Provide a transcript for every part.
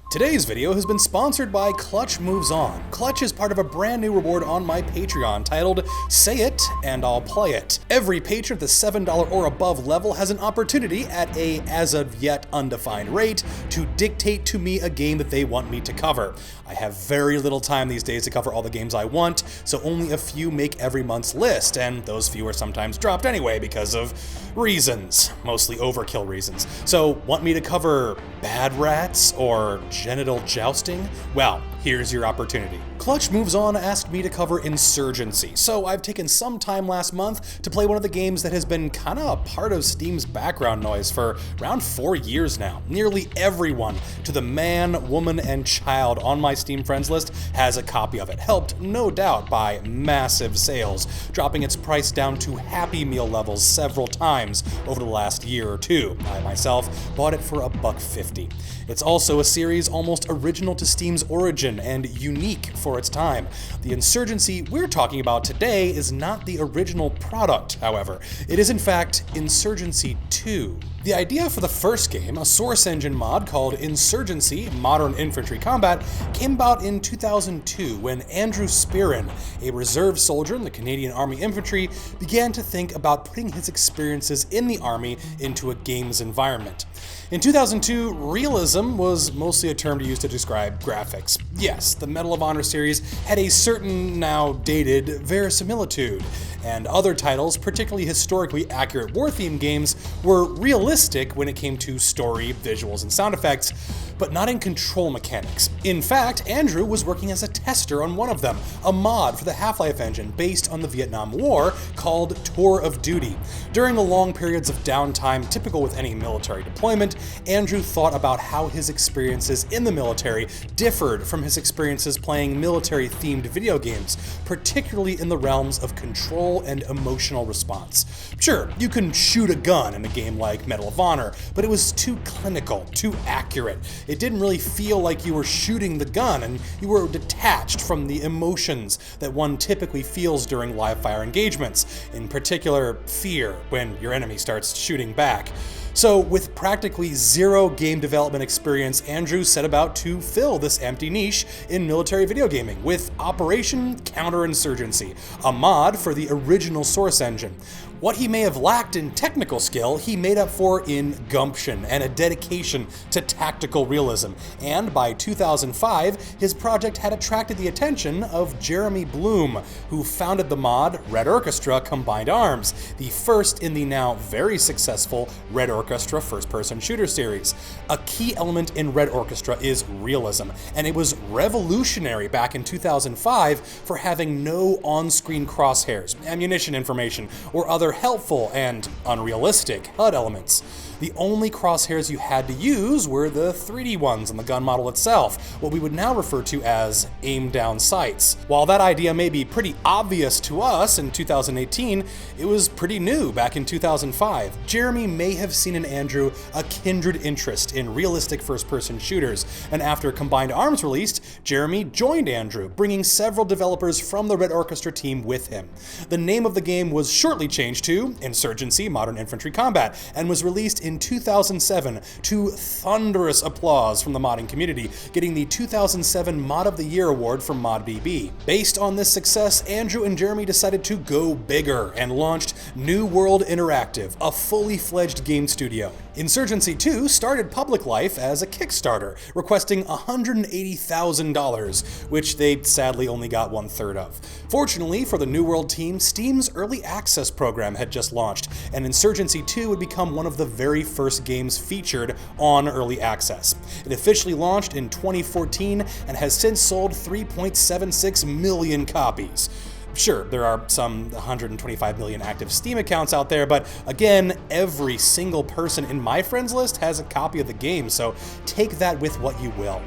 Today's video has been sponsored by Clutch Moves On. Clutch is part of a brand new reward on my Patreon titled Say It and I'll Play It. Every patron at the $7 or above level has an opportunity at a as of yet undefined rate to dictate to me a game that they want me to cover. I have very little time these days to cover all the games I want, so only a few make every month's list, and those few are sometimes dropped anyway because of reasons, mostly overkill reasons. So, want me to cover Bad Rats or genital jousting? Well, here's your opportunity. Clutch Moves On asked me to cover Insurgency, so I've taken some time last month to play one of the games that has been kinda a part of Steam's background noise for around 4 years now. Nearly everyone, to the man, woman, and child on my Steam friends list has a copy of it, helped no doubt by massive sales, dropping its price down to Happy Meal levels several times over the last year or two. I myself bought it for $1.50. It's also a series almost original to Steam's origin and unique for its time. The Insurgency we're talking about today is not the original product, however. It is in fact Insurgency 2. The idea for the first game, a Source Engine mod called Insurgency Modern Infantry Combat, came about in 2002 when Andrew Spearin, a reserve soldier in the Canadian Army Infantry, began to think about putting his experiences in the Army into a game's environment. In 2002, realism was mostly a term to use to describe graphics. Yes, the Medal of Honor series had a certain, now dated, verisimilitude, and other titles, particularly historically accurate war-themed games, were realistic when it came to story, visuals, and sound effects, but not in control mechanics. In fact, Andrew was working as a tester on one of them, a mod for the Half-Life engine based on the Vietnam War called Tour of Duty. During the long periods of downtime typical with any military deployment, Andrew thought about how his experiences in the military differed from his experiences playing military-themed video games, particularly in the realms of control and emotional response. Sure, you can shoot a gun in a game like Medal of Honor, but it was too clinical, too accurate. It didn't really feel like you were shooting the gun, and you were detached from the emotions that one typically feels during live-fire engagements, in particular fear when your enemy starts shooting back. So, with practically zero game development experience, Andrew set about to fill this empty niche in military video gaming with Operation Counterinsurgency, a mod for the original Source Engine. What he may have lacked in technical skill, he made up for in gumption and a dedication to tactical realism. And by 2005, his project had attracted the attention of Jeremy Bloom, who founded the mod Red Orchestra Combined Arms, the first in the now very successful Red Orchestra first-person shooter series. A key element in Red Orchestra is realism, and it was revolutionary back in 2005 for having no on-screen crosshairs, ammunition information, or other helpful and unrealistic HUD elements. The only crosshairs you had to use were the 3D ones on the gun model itself, what we would now refer to as aim-down sights. While that idea may be pretty obvious to us in 2018, it was pretty new back in 2005. Jeremy may have seen in Andrew a kindred interest in realistic first-person shooters, and after Combined Arms released, Jeremy joined Andrew, bringing several developers from the Red Orchestra team with him. The name of the game was shortly changed to Insurgency Modern Infantry Combat, and was released in 2007 to thunderous applause from the modding community, getting the 2007 Mod of the Year award from ModBB. Based on this success, Andrew and Jeremy decided to go bigger and launched New World Interactive, a fully fledged game studio. Insurgency 2 started public life as a Kickstarter, requesting $180,000, which they sadly only got 1/3 of. Fortunately for the New World team, Steam's Early Access program had just launched, and Insurgency 2 would become one of the very first games featured on Early Access. It officially launched in 2014 and has since sold 3.76 million copies. Sure, there are some 125 million active Steam accounts out there, but again, every single person in my friends list has a copy of the game, so take that with what you will.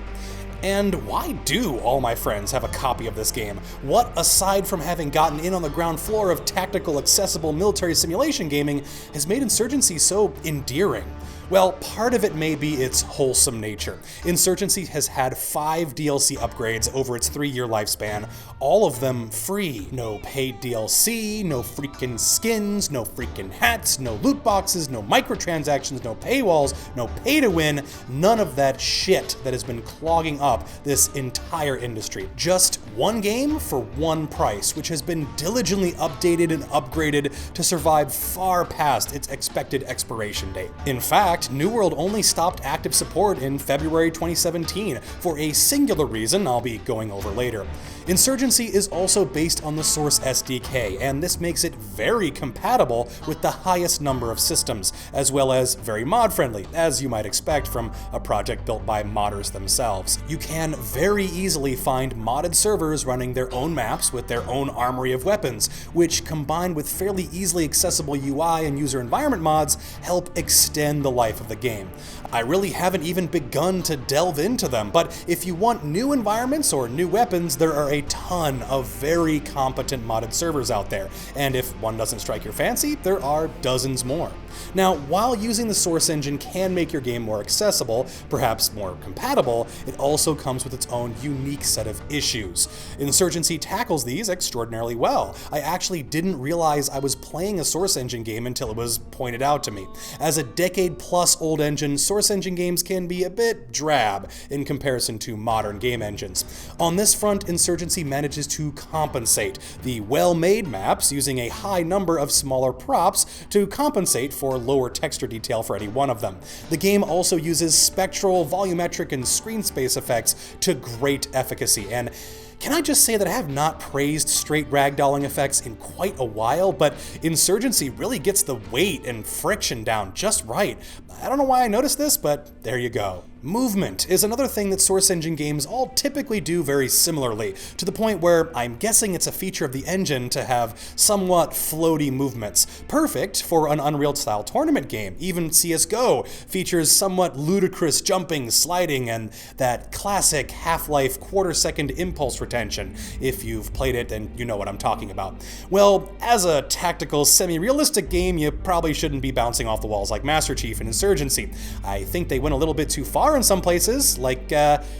And why do all my friends have a copy of this game? What, aside from having gotten in on the ground floor of tactical, accessible military simulation gaming, has made Insurgency so endearing? Well, part of it may be its wholesome nature. Insurgency has had 5 DLC upgrades over its 3-year lifespan, all of them free. No paid DLC, no freaking skins, no freaking hats, no loot boxes, no microtransactions, no paywalls, no pay to win, none of that shit that has been clogging up this entire industry. Just one game for one price, which has been diligently updated and upgraded to survive far past its expected expiration date. In fact, New World only stopped active support in February 2017 for a singular reason I'll be going over later. Insurgency is also based on the Source SDK, and this makes it very compatible with the highest number of systems, as well as very mod-friendly, as you might expect from a project built by modders themselves. You can very easily find modded servers running their own maps with their own armory of weapons, which, combined with fairly easily accessible UI and user environment mods, help extend the life of the game. I really haven't even begun to delve into them, but if you want new environments or new weapons, there are a ton of very competent modded servers out there, and if one doesn't strike your fancy, there are dozens more. Now, while using the Source engine can make your game more accessible, perhaps more compatible, it also comes with its own unique set of issues. Insurgency tackles these extraordinarily well. I actually didn't realize I was playing a Source engine game until it was pointed out to me. As a decade-plus old engine, Source engine games can be a bit drab in comparison to modern game engines. On this front, Insurgency manages to compensate the well-made maps using a high number of smaller props to compensate for lower texture detail for any one of them. The game also uses spectral, volumetric, and screen space effects to great efficacy, and can I just say that I have not praised straight ragdolling effects in quite a while, but Insurgency really gets the weight and friction down just right. I don't know why I noticed this, but there you go. Movement is another thing that Source engine games all typically do very similarly, to the point where I'm guessing it's a feature of the engine to have somewhat floaty movements. Perfect for an Unreal-style tournament game. Even CSGO features somewhat ludicrous jumping, sliding, and that classic Half-Life quarter-second impulse retention. If you've played it, then you know what I'm talking about. Well, as a tactical, semi-realistic game, you probably shouldn't be bouncing off the walls like Master Chief in Insurgency. I think they went a little bit too far in some places, like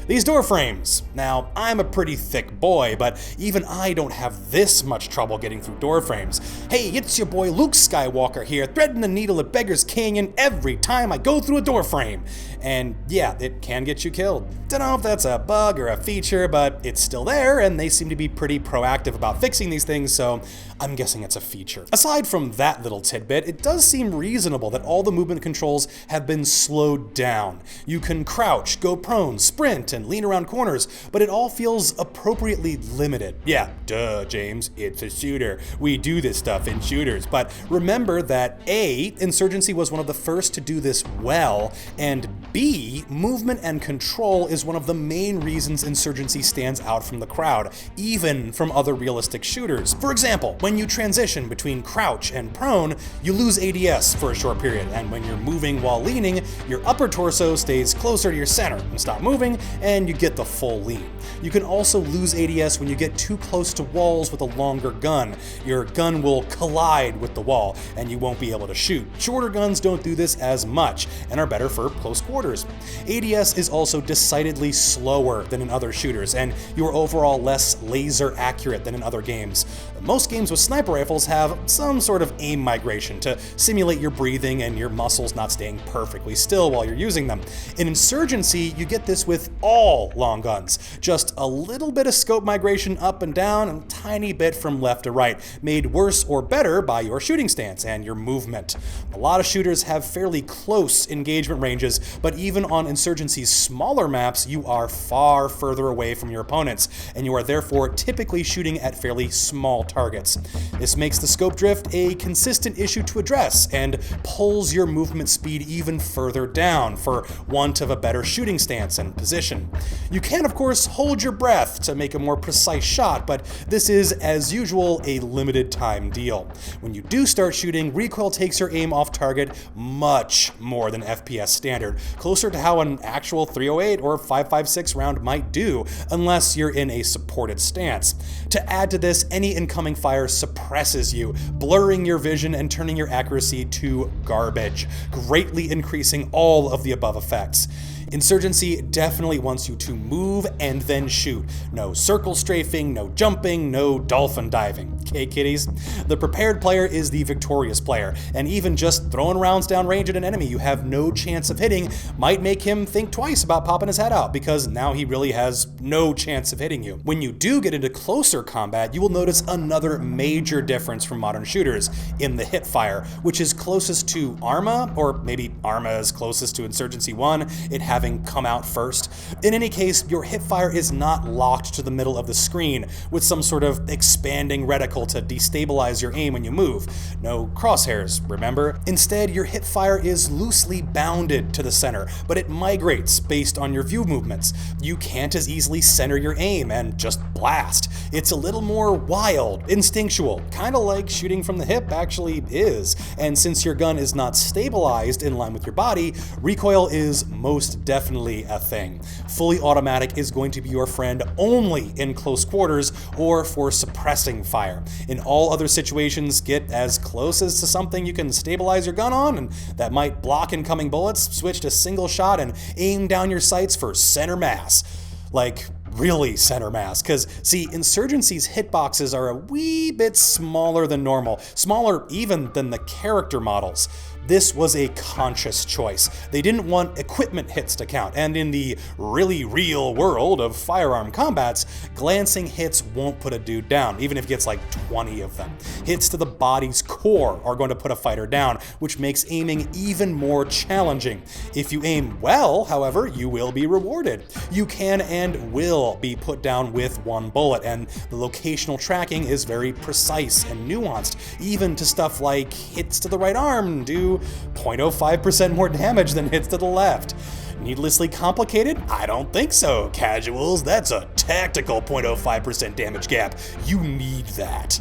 these door frames. Now, I'm a pretty thick boy, but even I don't have this much trouble getting through door frames. Hey, it's your boy Luke Skywalker here, threading the needle at Beggar's Canyon every time I go through a door frame. And yeah, it can get you killed. Don't know if that's a bug or a feature, but it's still there, and they seem to be pretty proactive about fixing these things, so I'm guessing it's a feature. Aside from that little tidbit, it does seem reasonable that all the movement controls have been slowed down. You can crouch, go prone, sprint, and lean around corners, but it all feels appropriately limited. Yeah, duh, James, it's a shooter. We do this stuff in shooters. But remember that A, Insurgency was one of the first to do this well, and B, movement and control is one of the main reasons Insurgency stands out from the crowd, even from other realistic shooters. For example, when you transition between crouch and prone, you lose ADS for a short period, and when you're moving while leaning, your upper torso stays closer to your center and stop moving, and you get the full lean. You can also lose ADS when you get too close to walls with a longer gun. Your gun will collide with the wall, and you won't be able to shoot. Shorter guns don't do this as much, and are better for close quarters. ADS is also decidedly slower than in other shooters, and you are overall less laser accurate than in other games. Most games with sniper rifles have some sort of aim migration to simulate your breathing and your muscles not staying perfectly still while you're using them. In Insurgency, you get this with all long guns. Just a little bit of scope migration up and down, and a tiny bit from left to right, made worse or better by your shooting stance and your movement. A lot of shooters have fairly close engagement ranges, but even on Insurgency's smaller maps, you are far further away from your opponents, and you are therefore typically shooting at fairly small targets. This makes the scope drift a consistent issue to address, and pulls your movement speed even further down for want of a better shooting stance and position. You can, of course, hold your breath to make a more precise shot, but this is, as usual, a limited time deal. When you do start shooting, recoil takes your aim off target much more than FPS standard, closer to how an actual 308 or 5.56 round might do, unless you're in a supported stance. To add to this, any incoming fire suppresses you, blurring your vision and turning your accuracy to garbage, greatly increasing all of the above effects. Insurgency definitely wants you to move and then shoot. No circle strafing, no jumping, no dolphin diving. Okay, kiddies? The prepared player is the victorious player, and even just throwing rounds down range at an enemy you have no chance of hitting might make him think twice about popping his head out, because now he really has no chance of hitting you. When you do get into closer combat, you will notice another major difference from modern shooters in the hip fire, which is closest to Arma, or maybe Arma is closest to Insurgency 1, it having come out first. In any case, your hipfire is not locked to the middle of the screen with some sort of expanding reticle to destabilize your aim when you move. No crosshairs, remember? Instead, your hipfire is loosely bounded to the center, but it migrates based on your view movements. You can't as easily center your aim and just blast. It's a little more wild, instinctual, kind of like shooting from the hip actually is. And since your gun is not stabilized in line with your body, recoil is most definitely a thing. Fully automatic is going to be your friend only in close quarters or for suppressing fire. In all other situations, get as close as to something you can stabilize your gun on, and that might block incoming bullets, switch to single shot, and aim down your sights for center mass. Like, really center mass, because see, Insurgency's hitboxes are a wee bit smaller than normal, smaller even than the character models. This was a conscious choice. They didn't want equipment hits to count, and in the really real world of firearm combats, glancing hits won't put a dude down, even if he gets like 20 of them. Hits to the body's core are going to put a fighter down, which makes aiming even more challenging. If you aim well, however, you will be rewarded. You can and will be put down with one bullet, and the locational tracking is very precise and nuanced, even to stuff like hits to the right arm do 0.05% more damage than hits to the left. Needlessly complicated? I don't think so, casuals. That's a tactical 0.05% damage gap. You need that.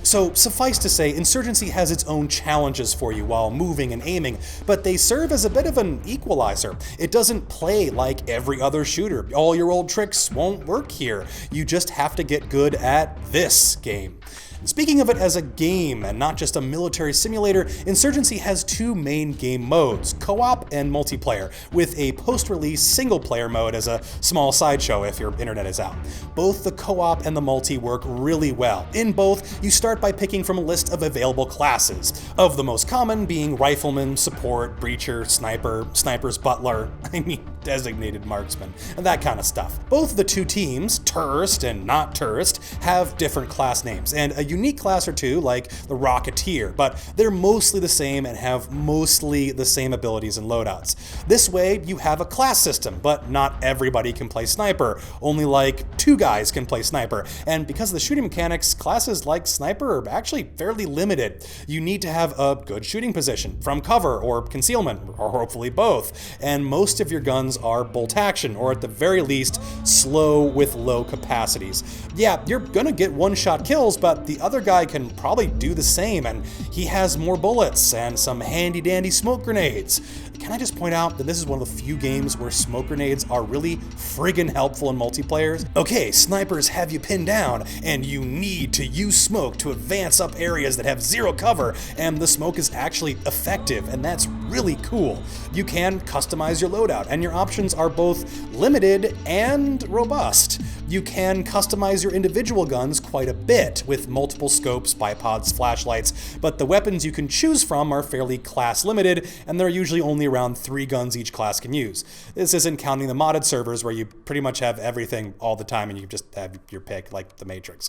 So suffice to say, Insurgency has its own challenges for you while moving and aiming, but they serve as a bit of an equalizer. It doesn't play like every other shooter. All your old tricks won't work here. You just have to get good at this game. Speaking of it as a game and not just a military simulator, Insurgency has two main game modes, co-op and multiplayer, with a post-release single-player mode as a small sideshow if your internet is out. Both the co-op and the multi work really well. In both, you start by picking from a list of available classes, of the most common being rifleman, support, breacher, sniper, sniper's butler, designated marksman, and that kind of stuff. Both the two teams, tourist and not tourist, have different class names, and a unique class or two like the Rocketeer, but they're mostly the same and have mostly the same abilities and loadouts. This way, you have a class system, but not everybody can play sniper. Only like 2 guys can play sniper, and because of the shooting mechanics, classes like sniper are actually fairly limited. You need to have a good shooting position, from cover or concealment, or hopefully both, and most of your guns are bolt action, or at the very least, slow with low capacities. Yeah, you're gonna get one-shot kills, but the other guy can probably do the same, and he has more bullets and some handy-dandy smoke grenades. Can I just point out that this is one of the few games where smoke grenades are really friggin' helpful in multiplayers? Okay, snipers have you pinned down, and you need to use smoke to advance up areas that have zero cover, and the smoke is actually effective, and that's really cool. You can customize your loadout, and your options are both limited and robust. You can customize your individual guns quite a bit with multiple scopes, bipods, flashlights, but the weapons you can choose from are fairly class limited, and there are usually only around 3 guns each class can use. This isn't counting the modded servers where you pretty much have everything all the time and you just have your pick, like the Matrix.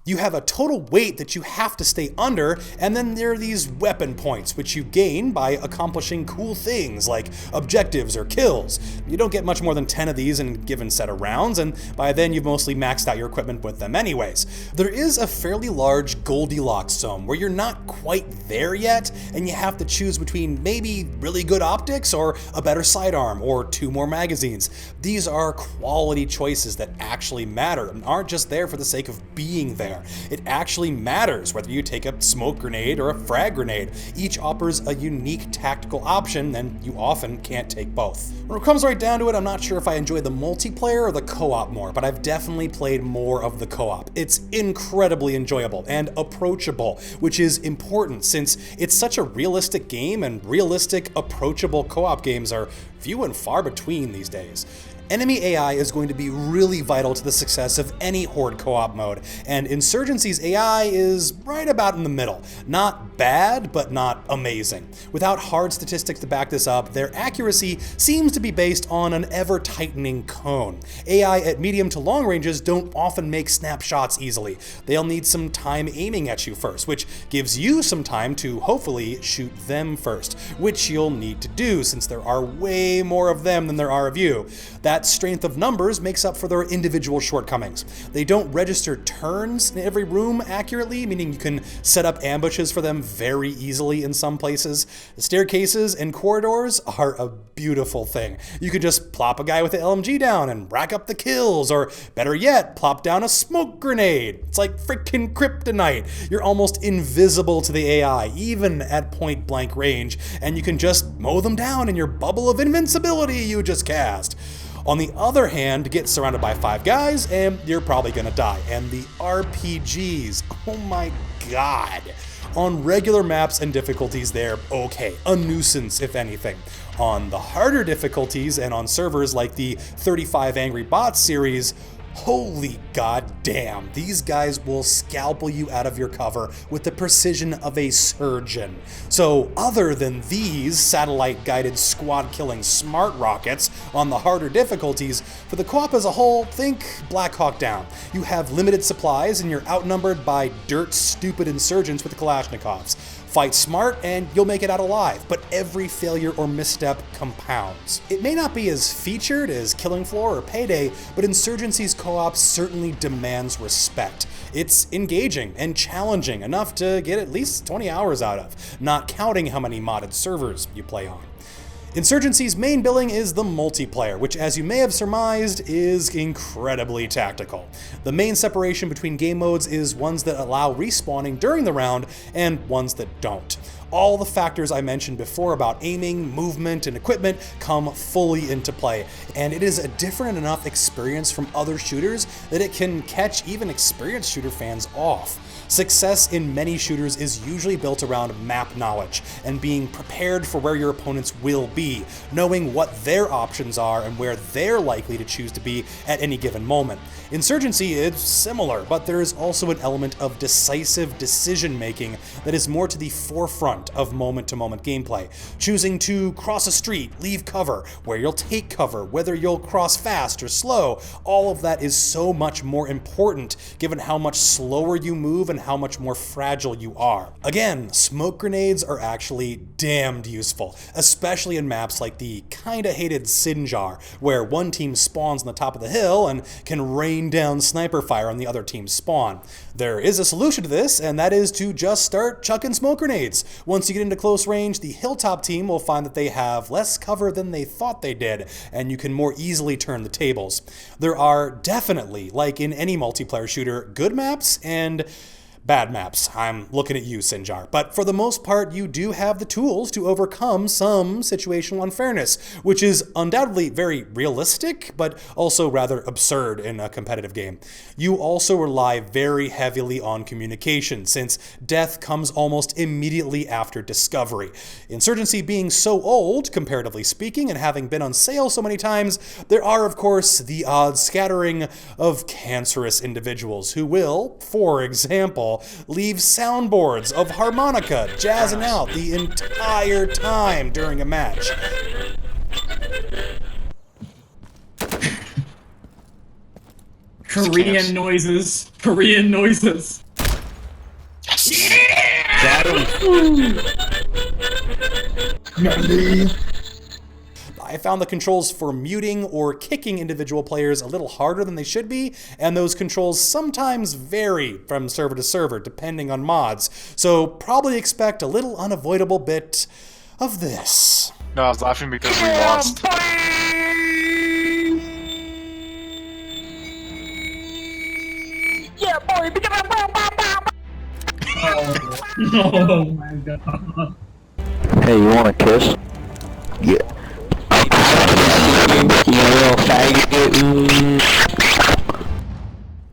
You have a total weight that you have to stay under, and then there are these weapon points, which you gain by accomplishing cool things like objectives or kills. You don't get much more than 10 of these in a given set of rounds, and by then you've mostly maxed out your equipment with them anyways. There is a fairly large Goldilocks zone where you're not quite there yet, and you have to choose between maybe really good optics or a better sidearm or 2 more magazines. These are quality choices that actually matter and aren't just there for the sake of being there. It actually matters whether you take a smoke grenade or a frag grenade. Each offers a unique tactical option, and you often can't take both. When it comes right down to it, I'm not sure if I enjoy the multiplayer or the co-op more, but I've definitely played more of the co-op. It's incredibly enjoyable and approachable, which is important since it's such a realistic game, and realistic, approachable co-op games are few and far between these days. Enemy AI is going to be really vital to the success of any Horde co-op mode, and Insurgency's AI is right about in the middle. Not bad, but not amazing. Without hard statistics to back this up, their accuracy seems to be based on an ever-tightening cone. AI at medium to long ranges don't often make snapshots easily. They'll need some time aiming at you first, which gives you some time to hopefully shoot them first, which you'll need to do since there are way more of them than there are of you. That strength of numbers makes up for their individual shortcomings. They don't register turns in every room accurately, meaning you can set up ambushes for them very easily in some places. The staircases and corridors are a beautiful thing. You could just plop a guy with the LMG down and rack up the kills, or better yet, plop down a smoke grenade. It's like freaking kryptonite. You're almost invisible to the AI, even at point blank range, and you can just mow them down in your bubble of invincibility you just cast. On the other hand, get surrounded by 5 guys and you're probably gonna die. And the RPGs, oh my god. On regular maps and difficulties, they're okay, a nuisance if anything. On the harder difficulties and on servers like the 35 Angry Bots series, holy goddamn, these guys will scalpel you out of your cover with the precision of a surgeon. So other than these satellite-guided squad-killing smart rockets on the harder difficulties, for the co-op as a whole, think Black Hawk Down. You have limited supplies and you're outnumbered by dirt-stupid insurgents with Kalashnikovs. Fight smart and you'll make it out alive, but every failure or misstep compounds. It may not be as featured as Killing Floor or Payday, but Insurgency's co-op certainly demands respect. It's engaging and challenging enough to get at least 20 hours out of, not counting how many modded servers you play on. Insurgency's main billing is the multiplayer, which as you may have surmised, is incredibly tactical. The main separation between game modes is ones that allow respawning during the round and ones that don't. All the factors I mentioned before about aiming, movement, and equipment come fully into play, and it is a different enough experience from other shooters that it can catch even experienced shooter fans off. Success in many shooters is usually built around map knowledge and being prepared for where your opponents will be, knowing what their options are and where they're likely to choose to be at any given moment. Insurgency is similar, but there is also an element of decisive decision-making that is more to the forefront of moment-to-moment gameplay. Choosing to cross a street, leave cover, where you'll take cover, whether you'll cross fast or slow, all of that is so much more important given how much slower you move and how much more fragile you are. Again, smoke grenades are actually damned useful, especially in maps like the kinda hated Sinjar, where one team spawns on the top of the hill and can rain down sniper fire on the other team's spawn. There is a solution to this, and that is to just start chucking smoke grenades. Once you get into close range, the hilltop team will find that they have less cover than they thought they did, and you can more easily turn the tables. There are definitely, like in any multiplayer shooter, good maps and bad maps. I'm looking at you, Sinjar. But for the most part, you do have the tools to overcome some situational unfairness, which is undoubtedly very realistic, but also rather absurd in a competitive game. You also rely very heavily on communication, since death comes almost immediately after discovery. Insurgency being so old, comparatively speaking, and having been on sale so many times, there are, of course, the odd scattering of cancerous individuals who will, for example, leave soundboards of harmonica jazzing out the entire time during a match. Korean noises. Korean noises. Yes! Yeah! Got him! Nani? I found the controls for muting or kicking individual players a little harder than they should be, and those controls sometimes vary from server to server depending on mods, so probably expect a little unavoidable bit of this. No, I was laughing because we lost. Oh my god. Hey, you want a kiss? Yeah. You little faggot.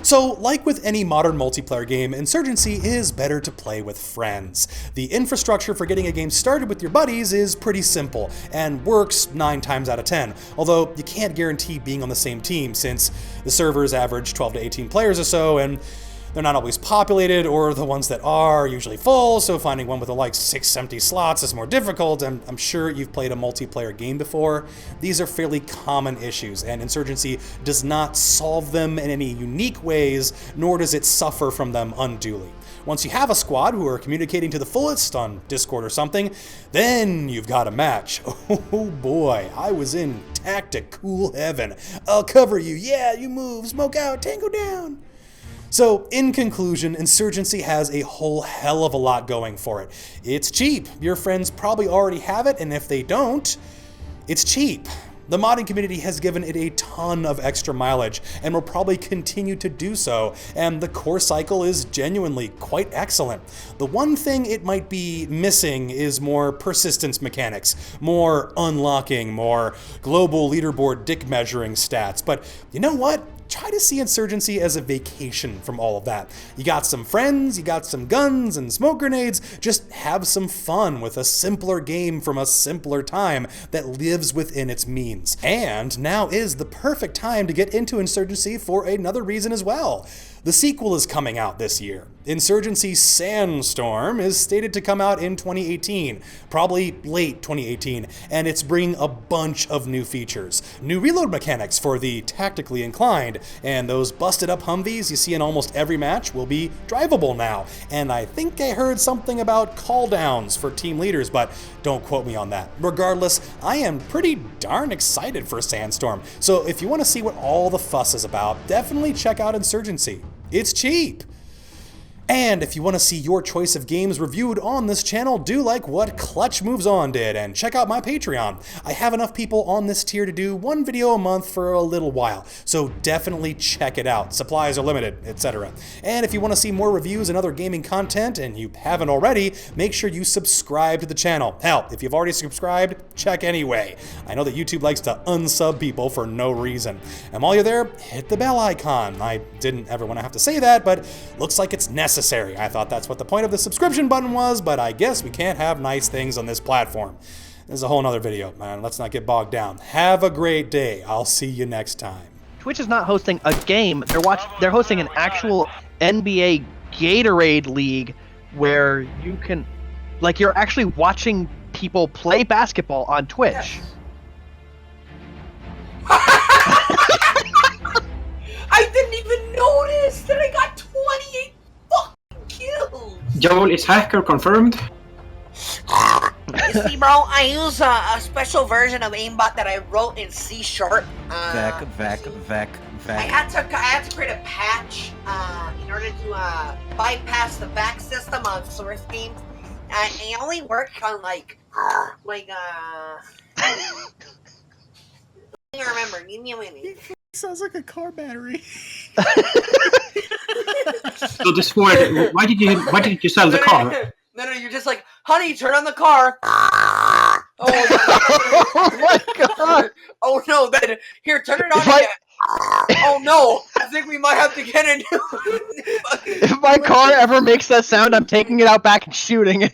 So, like with any modern multiplayer game, Insurgency is better to play with friends. The infrastructure for getting a game started with your buddies is pretty simple, and works 9 times out of 10, although you can't guarantee being on the same team since the servers average 12 to 18 players or so, and they're not always populated, or the ones that are usually full, so finding one with like 6 empty slots is more difficult, and I'm sure you've played a multiplayer game before. These are fairly common issues, and Insurgency does not solve them in any unique ways, nor does it suffer from them unduly. Once you have a squad who are communicating to the fullest on Discord or something, then you've got a match. Oh boy, I was in tactical heaven. I'll cover you, yeah, you move, smoke out, tango down. So, in conclusion, Insurgency has a whole hell of a lot going for it. It's cheap. Your friends probably already have it, and if they don't, it's cheap. The modding community has given it a ton of extra mileage, and will probably continue to do so, and the core cycle is genuinely quite excellent. The one thing it might be missing is more persistence mechanics, more unlocking, more global leaderboard dick measuring stats, but you know what? Try to see Insurgency as a vacation from all of that. You got some friends, you got some guns and smoke grenades, just have some fun with a simpler game from a simpler time that lives within its means. And now is the perfect time to get into Insurgency for another reason as well. The sequel is coming out this year. Insurgency Sandstorm is stated to come out in 2018, probably late 2018, and it's bringing a bunch of new features. New reload mechanics for the tactically inclined, and those busted up Humvees you see in almost every match will be drivable now. And I think I heard something about call-downs for team leaders, but don't quote me on that. Regardless, I am pretty darn excited for Sandstorm, so if you want to see what all the fuss is about, definitely check out Insurgency. It's cheap. And if you want to see your choice of games reviewed on this channel, do like what Clutch Moves On did and check out my Patreon. I have enough people on this tier to do one video a month for a little while, so definitely check it out. Supplies are limited, etc. And if you want to see more reviews and other gaming content, and you haven't already, make sure you subscribe to the channel. Hell, if you've already subscribed, check anyway. I know that YouTube likes to unsub people for no reason. And while you're there, hit the bell icon. I didn't ever want to have to say that, but looks like it's necessary. I thought that's what the point of the subscription button was, but I guess we can't have nice things on this platform. This is a whole nother video, man. Let's not get bogged down. Have a great day. I'll see you next time. Twitch is not hosting a game. They're hosting an actual NBA Gatorade League where you can, like, you're actually watching people play basketball on Twitch. Yes. I didn't even notice that I got 28 fucking kills. Joel is hacker confirmed. You see, bro, I use a special version of aimbot that I wrote in C#. Vec. I had to create a patch in order to bypass the back system on source games. It only worked on like I remember. Give me a minute. Sounds like a car battery. So this word, why did you sell the car? No, you're just like, honey, turn on the car. Oh my god! Oh no, then here, turn it on again. Oh no, I think we might have to get a new. If my car ever makes that sound, I'm taking it out back and shooting it.